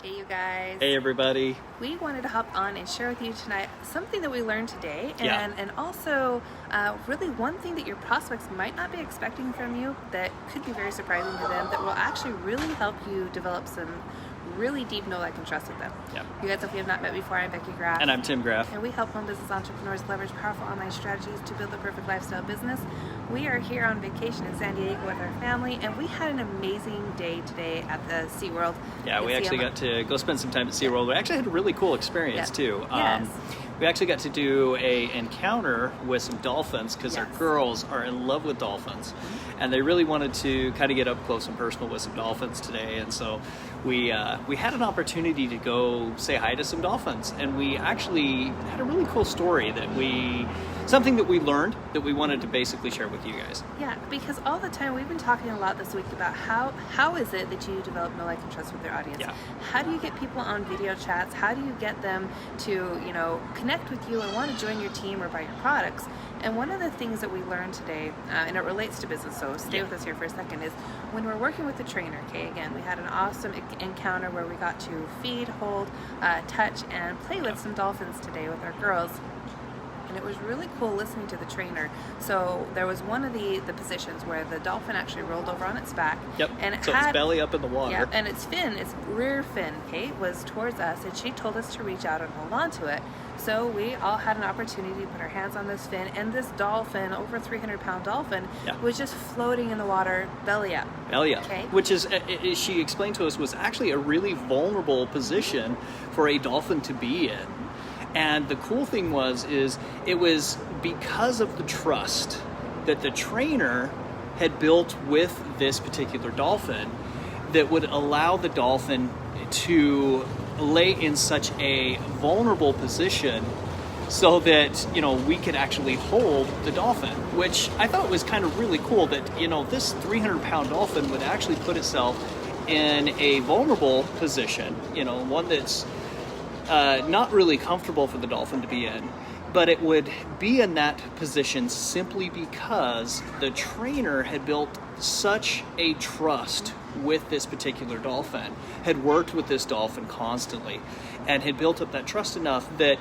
Hey you guys. Hey everybody. We wanted to hop on and share with you tonight something that we learned today, and also really one thing that your prospects might not be expecting from you that could be very surprising to them, that will actually really help you develop some really deep know, like, and trust with them. Yeah. You guys, if we have not met before, I'm Becky Graff. And I'm Tim Graff. And we help home business entrepreneurs leverage powerful online strategies to build the perfect lifestyle business. We are here on vacation in San Diego with our family, and we had an amazing day today at the SeaWorld. Yeah, we actually got to go spend some time at SeaWorld. We actually had a really cool experience too. Yes. We actually got to do a encounter with some dolphins because our Yes. girls are in love with dolphins, and they really wanted to kind of get up close and personal with some dolphins today. And so we had an opportunity to go say hi to some dolphins, and we actually had a really cool story something that we learned that we wanted to basically share with you guys. Yeah, because all the time we've been talking a lot this week about how is it that you develop know, like, and trust with your audience? Yeah. How do you get people on video chats? How do you get them to, connect with you and want to join your team or buy your products? And one of the things that we learned today, and it relates to business, so stay with us here for a second, is when we're working with the trainer, again, we had an awesome encounter where we got to feed, hold, touch, and play with some dolphins today with our girls. And it was really cool listening to the trainer. So there was one of the positions where the dolphin actually rolled over on its back. Yep. And it so had its belly up in the water. Yeah, and its rear fin, was towards us, and she told us to reach out and hold on to it. So we all had an opportunity to put our hands on this fin, and this dolphin, over 300-pound dolphin, was just floating in the water, belly up. Belly up. Okay. Which is, she explained to us, was actually a really vulnerable position for a dolphin to be in. And the cool thing is it was because of the trust that the trainer had built with this particular dolphin that would allow the dolphin to lay in such a vulnerable position so that, we could actually hold the dolphin, which I thought was kind of really cool that, this 300-pound dolphin would actually put itself in a vulnerable position, one that's not really comfortable for the dolphin to be in, but it would be in that position simply because the trainer had built such a trust with this particular dolphin, had worked with this dolphin constantly, and had built up that trust enough that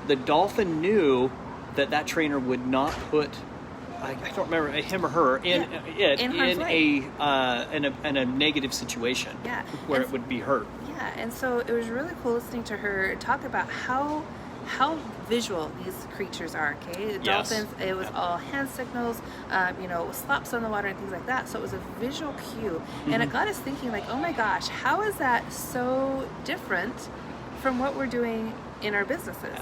the dolphin knew that trainer would not put, I don't remember, him or her in a negative situation where it would be hurt. Yeah, and so it was really cool listening to her talk about how visual these creatures are. The dolphins, it was all hand signals, slaps on the water and things like that. So it was a visual cue, and it got us thinking, like, oh my gosh, how is that so different from what we're doing in our businesses?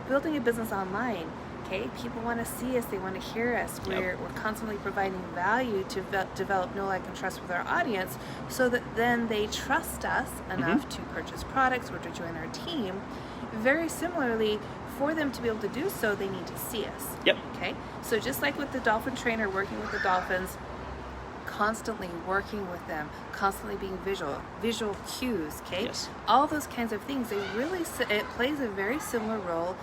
Building a business online. People want to see us, they want to hear us. We're constantly providing value to develop know, like, and trust with our audience, so that then they trust us enough to purchase products or to join our team. Very similarly, for them to be able to do so, they need to see us. So just like with the dolphin trainer working with the dolphins, constantly working with them, constantly being visual cues, all those kinds of things, it plays a very similar role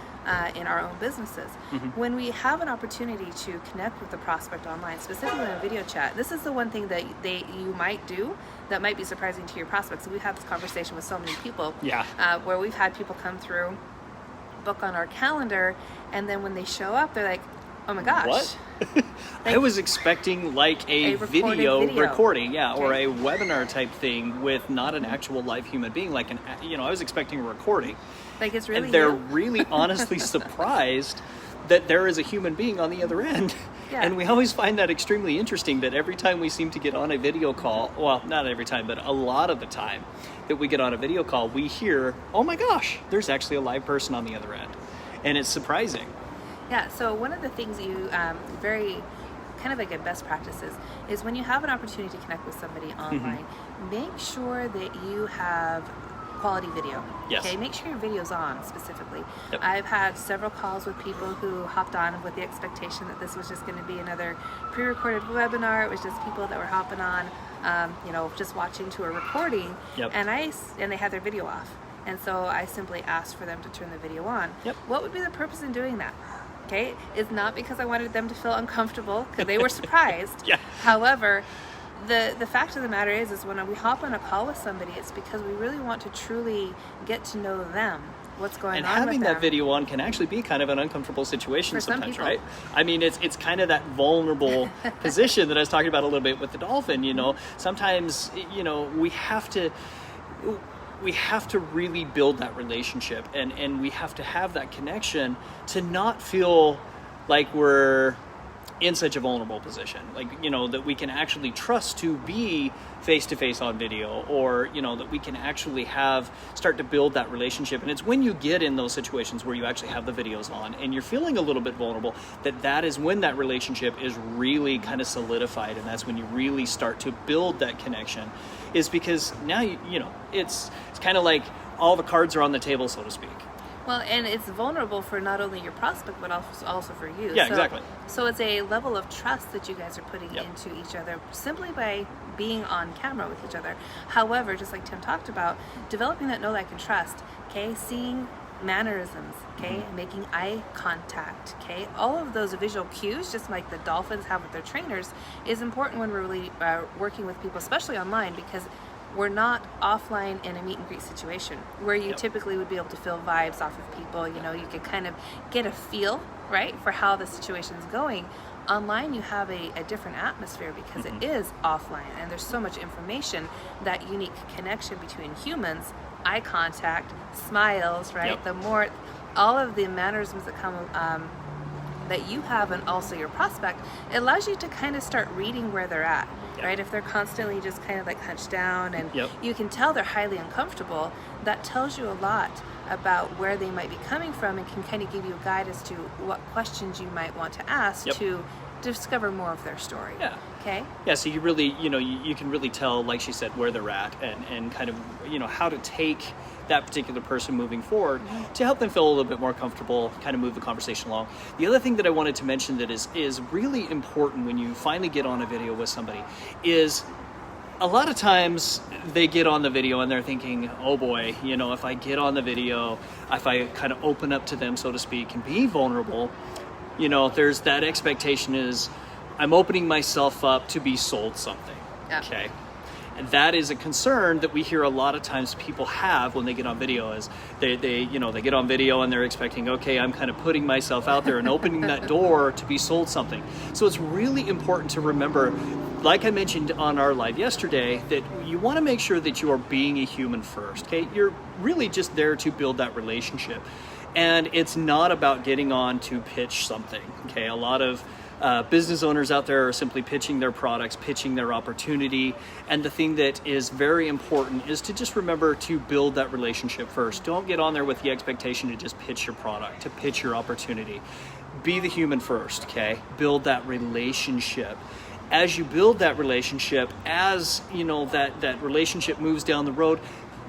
in our own businesses. When we have an opportunity to connect with the prospect online, specifically in a video chat, this is the one thing that you might do that might be surprising to your prospects. We've had this conversation with so many people, where we've had people come through, book on our calendar, and then when they show up, they're like, oh my gosh. What? I was expecting like a video recording, or a webinar type thing with not an actual live human being. I was expecting a recording. Like, it's really and they're really honestly surprised that there is a human being on the other end. And we always find that extremely interesting, that every time we seem to get on a video call, well, not every time, but a lot of the time that we get on a video call, we hear, oh my gosh, there's actually a live person on the other end. And it's surprising. Yeah, so one of the things you very kind of like a best practices is when you have an opportunity to connect with somebody online, make sure that you have quality video. Make sure your video's on specifically. I've had several calls with people who hopped on with the expectation that this was just going to be another pre-recorded webinar. It was just people that were hopping on, just watching to a recording, and they had their video off. And so I simply asked for them to turn the video on. What would be the purpose in doing that? It's not because I wanted them to feel uncomfortable, because they were surprised. However, the fact of the matter is when we hop on a call with somebody, it's because we really want to truly get to know them, what's going and on with them. having that video on can actually be kind of an uncomfortable situation For some sometimes, people. right? I mean, it's kind of that vulnerable position that I was talking about a little bit with the dolphin. You know, sometimes, you know, we have to really build that relationship, and we have to have that connection to not feel like we're in such a vulnerable position, like, you know, that we can actually trust to be face to face on video, or, you know, that we can actually start to build that relationship. And it's when you get in those situations where you actually have the videos on and you're feeling a little bit vulnerable, that is when that relationship is really kind of solidified, and that's when you really start to build that connection, is because now you know, it's kind of like all the cards are on the table, so to speak. Well, and it's vulnerable for not only your prospect, but also for you. Yeah, exactly. So it's a level of trust that you guys are putting Yep. into each other simply by being on camera with each other. However, just like Tim talked about, developing that know, like, and trust, okay? Seeing mannerisms, okay? Making eye contact, okay? All of those visual cues, just like the dolphins have with their trainers, is important when we're really working with people, especially online, because we're not offline in a meet and greet situation where you Yep. typically would be able to feel vibes off of people. You know, you could kind of get a feel, right, for how the situation's going. Online, you have a different atmosphere because it is offline, and there's so much information, that unique connection between humans, eye contact, smiles, right? Yep. The more, all of the mannerisms that come that you have, and also your prospect, it allows you to kind of start reading where they're at. Yep. Right? If they're constantly just kind of like hunched down, and Yep. you can tell they're highly uncomfortable, that tells you a lot about where they might be coming from, and can kind of give you a guide as to what questions you might want to ask Yep. to discover more of their story. Yeah. Okay? Yeah, so you really, you know, you can really tell, like she said, where they're at, and kind of, you know, how to take that particular person moving forward to help them feel a little bit more comfortable, kind of move the conversation along. The other thing that I wanted to mention that is really important when you finally get on a video with somebody is, a lot of times they get on the video and they're thinking, oh boy, you know, if I get on the video, if I kind of open up to them, so to speak, and be vulnerable, you know, there's that expectation is, I'm opening myself up to be sold something. Yep. Okay. And that is a concern that we hear a lot of times people have when they get on video, is they get on video and they're expecting, okay, I'm kind of putting myself out there and opening that door to be sold something. So it's really important to remember, like I mentioned on our live yesterday, that you want to make sure that you are being a human first. Okay. You're really just there to build that relationship. And it's not about getting on to pitch something. Okay. A lot of business owners out there are simply pitching their products, pitching their opportunity. And the thing that is very important is to just remember to build that relationship first. Don't get on there with the expectation to just pitch your product, to pitch your opportunity. Be the human first, okay? Build that relationship. As you build that relationship, as you know that relationship moves down the road,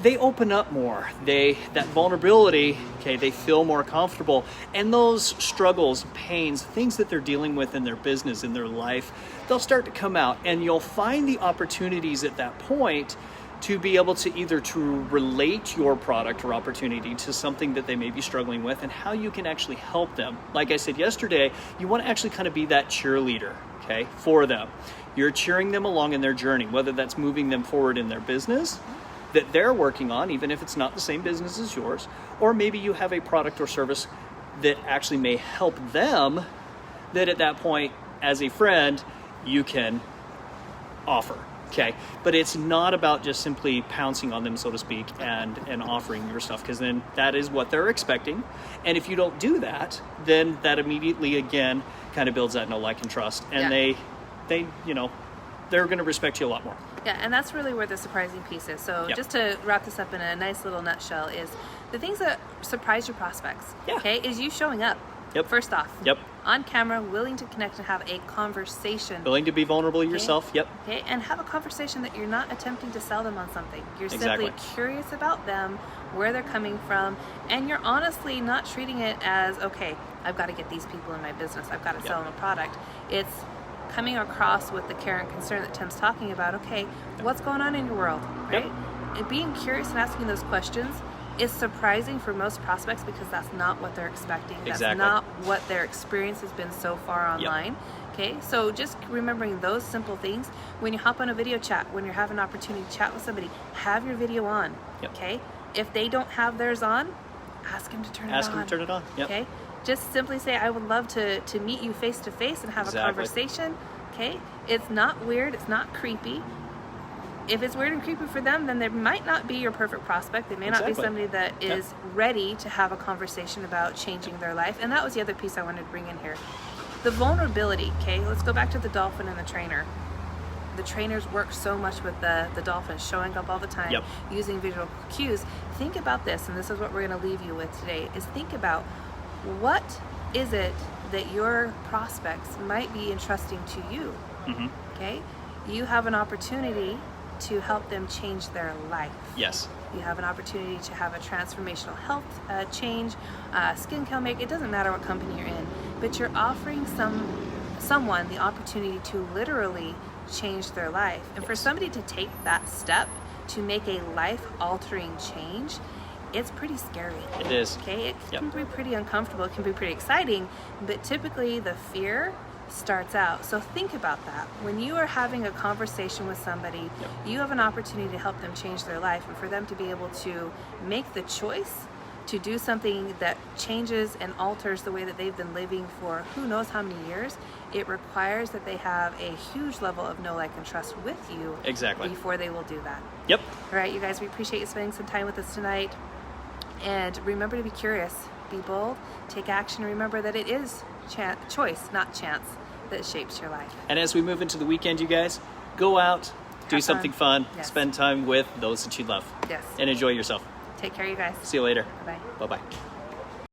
they open up more. That vulnerability, okay, they feel more comfortable. And those struggles, pains, things that they're dealing with in their business, in their life, they'll start to come out. And you'll find the opportunities at that point to be able to either to relate your product or opportunity to something that they may be struggling with, and how you can actually help them. Like I said yesterday, you want to actually kind of be that cheerleader, okay, for them. You're cheering them along in their journey, whether that's moving them forward in their business that they're working on, even if it's not the same business as yours, or maybe you have a product or service that actually may help them, that at that point, as a friend, you can offer, okay? But it's not about just simply pouncing on them, so to speak, and offering your stuff, because then that is what they're expecting. And if you don't do that, then that immediately, again, kind of builds that know, like, and trust. And they you know, they're going to respect you a lot more. Yeah, and that's really where the surprising piece is. So Yep. just to wrap this up in a nice little nutshell, is the things that surprise your prospects, Yeah. okay, is you showing up. Yep. First off. Yep. On camera, willing to connect and have a conversation. Willing to be vulnerable yourself. Yep. Okay, and have a conversation that you're not attempting to sell them on something. You're Exactly. simply curious about them, where they're coming from, and you're honestly not treating it as, okay, I've got to get these people in my business, I've got to sell them a product. It's coming across with the care and concern that Tim's talking about. Okay, what's going on in your world, right? Yep. And being curious and asking those questions it's surprising for most prospects because that's not what they're expecting. That's Exactly. not what their experience has been so far online. Okay, so just remembering those simple things. When you hop on a video chat, when you have an opportunity to chat with somebody, have your video on. Yep. Okay, if they don't have theirs on, ask them to turn it on. Ask them to turn it on. Yep. Okay, just simply say, I would love to meet you face to face and have a conversation. Okay, it's not weird, it's not creepy. If it's weird and creepy for them, then they might not be your perfect prospect. They may not be somebody that is ready to have a conversation about changing their life. And that was the other piece I wanted to bring in here. The vulnerability, okay? Let's go back to the dolphin and the trainer. The trainers work so much with the dolphin, showing up all the time, using visual cues. Think about this, and this is what we're going to leave you with today, is think about what is it that your prospects might be entrusting to you, okay? You have an opportunity to help them change their life. Yes. You have an opportunity to have a transformational health change, skin care make. It doesn't matter what company you're in, but you're offering someone the opportunity to literally change their life. And for somebody to take that step to make a life-altering change, it's pretty scary. It is. Okay, it can be pretty uncomfortable. It can be pretty exciting, but typically the fear starts out. So think about that. When you are having a conversation with somebody, you have an opportunity to help them change their life, and for them to be able to make the choice to do something that changes and alters the way that they've been living for who knows how many years, it requires that they have a huge level of know, like, and trust with you before they will do that. Yep. All right, you guys, we appreciate you spending some time with us tonight. And remember to be curious, be bold, take action. Remember that it is choice, not chance, that shapes your life. And as we move into the weekend, you guys, go out, do something fun, spend time with those that you love. Yes. And enjoy yourself. Take care, you guys. See you later. Bye-bye. Bye-bye.